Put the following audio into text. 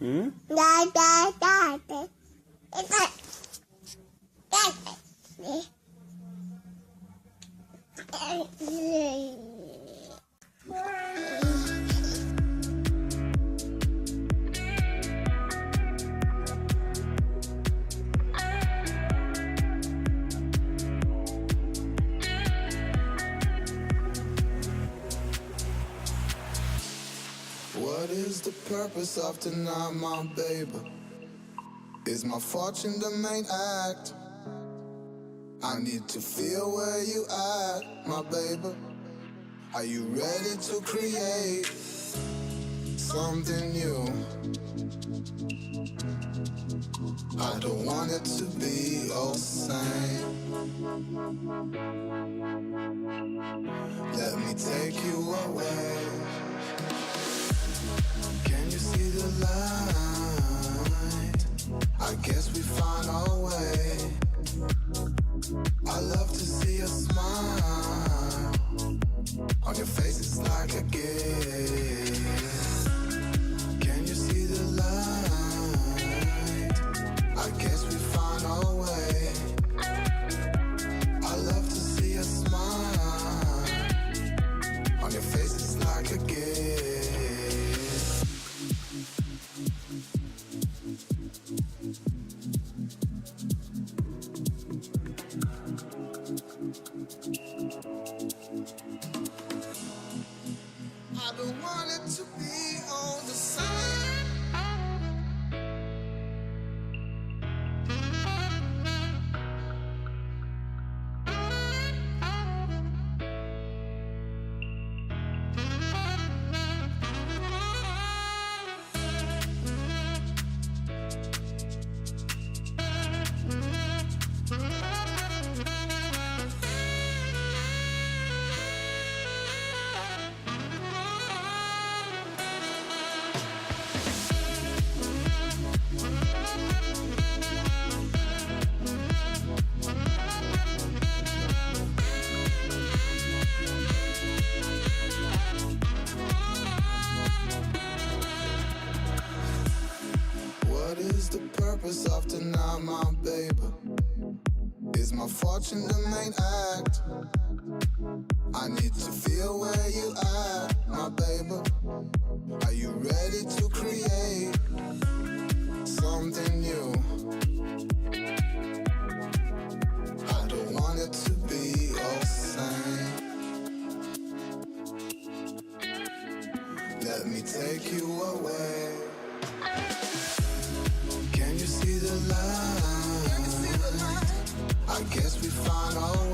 Da da da da. What is the purpose of tonight, my baby? Is my fortune the main act? I need to feel where you at, my baby. Are you ready to create something new? I don't want it to be all same. Let me take you away. Can you see the light? I guess we found our way. I love to see a smile on your face, it's like a gift. Can you see the light? I guess we found our way. I love to see a smile on your face, it's like a gift. I don't want it to be on the side. What is the purpose of tonight, my baby? Is my fortune the main act? I need to feel where you at, my baby. Are you ready to create something new? I don't want it to be all same. Let me take you away. Can you see the light? I guess we found our way.